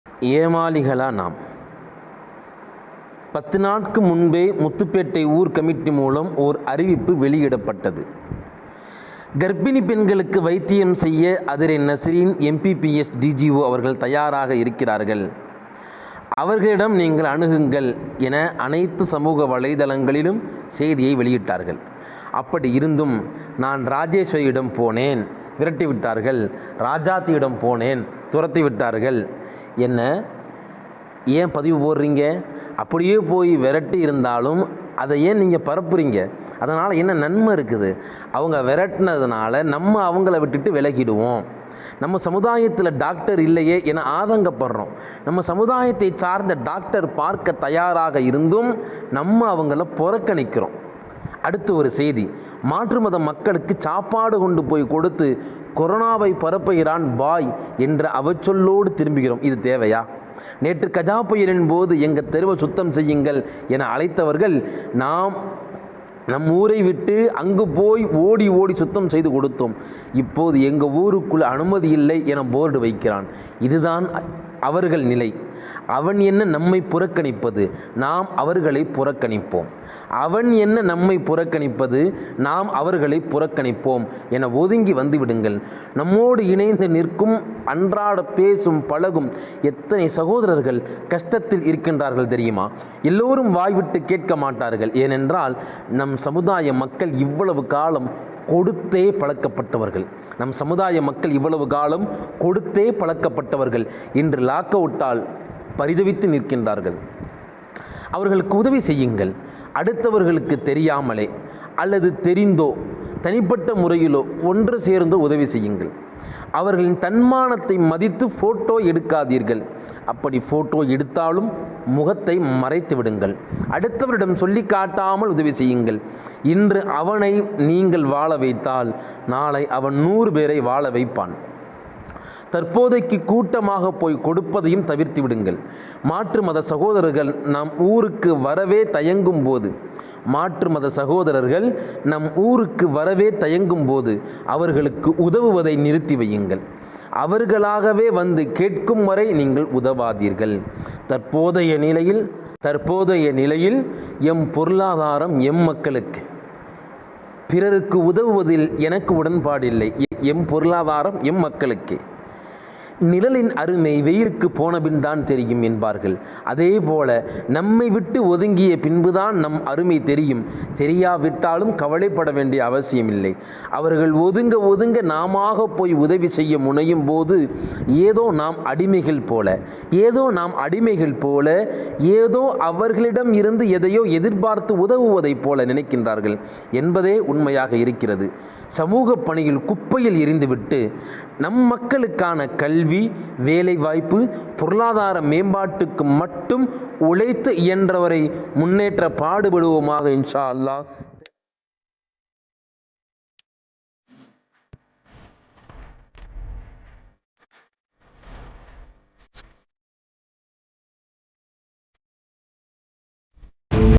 ஏமாளிகளா நாம்? 10 நாட்கு முன்பே முத்துப்பேட்டை ஊர் கமிட்டி மூலம் ஓர் அறிவிப்பு வெளியிடப்பட்டது. கர்ப்பிணி பெண்களுக்கு வைத்தியம் செய்ய அதிரை நஸ்ரீன் MPPS DGO அவர்கள் தயாராக இருக்கிறார்கள். அவர்களிடம் நீங்கள் அணுகுங்கள் என அனைத்து சமூக வலைதளங்களிலும் செய்தியை வெளியிட்டார்கள். அப்படி இருந்தும் நான் ராஜேஸ்வரியிடம் போனேன், விரட்டி விட்டார்கள். ராஜாத்தியிடம் போனேன், துரத்தி விட்டார்கள். என்ன ஏன் பதிவு போடுறீங்க? அப்படியே போய் விரட்டி இருந்தாலும் அதை ஏன் நீங்கள் பரப்புறீங்க? அதனால் என்ன நன்மை இருக்குது? அவங்க விரட்டினதுனால நம்ம அவங்கள விட்டுட்டு விலகிடுவோம். நம்ம சமுதாயத்தில் டாக்டர் இல்லையே என ஆதங்கப்படுறோம். நம்ம சமுதாயத்தை சார்ந்த டாக்டர் பார்க்க தயாராக இருந்தும் நம்ம அவங்கள புறக்கணிக்கிறோம். அடுத்து ஒரு செய்தி, மாற்று மத மக்களுக்கு சாப்பாடு கொண்டு போய் கொடுத்து கொரோனாவை பரப்புகிறான் பாய் என்ற அவச்சொல்லோடு திரும்புகிறோம். இது தேவையா? நேற்று கஜா புயலின் போது எங்கள் தெருவை சுத்தம் செய்யுங்கள் என அழைத்தவர்கள் நம் ஊரை விட்டு அங்கு போய் ஓடி ஓடி சுத்தம் செய்து கொடுத்தோம். இப்போது எங்கள் ஊருக்குள் அனுமதி இல்லை என போர்டு வைக்கிறான். இதுதான் அவர்கள் நிலை. அவன் என்ன நம்மை புறக்கணிப்பது, நாம் அவர்களை புறக்கணிப்போம். அவன் என்ன நம்மை புறக்கணிப்பது, நாம் அவர்களை புறக்கணிப்போம் என ஒதுங்கி வந்துவிடுங்கள். நம்மோடு இணைந்து நிற்கும், அன்றாட பேசும் பழகும் எத்தனை சகோதரர்கள் கஷ்டத்தில் இருக்கின்றார்கள் தெரியுமா? எல்லோரும் வாய்விட்டு கேட்க மாட்டார்கள். ஏனென்றால் நம் சமுதாய மக்கள் இவ்வளவு காலம் கொடுத்தே பழக்கப்பட்டவர்கள். நம் சமுதாய மக்கள் இவ்வளவு காலம் கொடுத்தே பழக்கப்பட்டவர்கள். இன்று லாக் அவுட்டால் பரிதவித்து நிற்கின்றார்கள். அவர்களுக்கு உதவி செய்யுங்கள். அடுத்தவர்களுக்கு தெரியாமலே அல்லது தெரிந்தோ தனிப்பட்ட முறையிலோ ஒன்று சேர்ந்தோ உதவி செய்யுங்கள். அவர்களின் தன்மானத்தை மதித்து ஃபோட்டோ எடுக்காதீர்கள். அப்படி ஃபோட்டோ எடுத்தாலும் முகத்தை மறைத்து விடுங்கள். அடுத்தவரிடம் சொல்லி காட்டாமல் உதவி செய்யுங்கள். இன்று அவனை நீங்கள் வாழ வைத்தால் நாளை அவன் 100 பேரை வாழ வைப்பான். தற்போதைக்கு கூட்டமாக போய் கொடுப்பதையும் தவிர்த்து விடுங்கள். மாற்று மத சகோதரர்கள் நம் ஊருக்கு வரவே தயங்கும் போது அவர்களுக்கு உதவுவதை நிறுத்தி வையுங்கள். அவர்களாகவே வந்து கேட்கும் வரை நீங்கள் உதவாதீர்கள். தற்போதைய நிலையில் எம் பொருளாதாரம் எம் மக்களுக்கு. பிறருக்கு உதவுவதில் எனக்கு உடன்பாடில்லை. எம் பொருளாதாரம் எம் மக்களுக்கு. நிழலின் அருமை வெயிலுக்கு போனபின் தான் தெரியும் என்பார்கள். அதே போல நம்மை விட்டு ஒதுங்கிய பின்புதான் நம் அருமை தெரியும். தெரியாவிட்டாலும் கவலைப்பட வேண்டிய அவசியமில்லை. அவர்கள் ஒதுங்க நாமாக போய் உதவி செய்ய முனையும் போது ஏதோ நாம் அடிமைகள் போல ஏதோ அவர்களிடம் இருந்து எதையோ எதிர்பார்த்து உதவுவதைப் போல நினைக்கின்றார்கள் என்பதே உண்மையாக இருக்கிறது. சமூக பணியில் குப்பையில் எறிந்துவிட்டு நம் மக்களுக்கான கல்வி, வேலைவாய்ப்பு, பொருளாதார மேம்பாட்டுக்கு மட்டும் உழைத்து இயன்றவரை முன்னேற்ற பாடுபடுவோமாக. இன்ஷா அல்லாஹ்.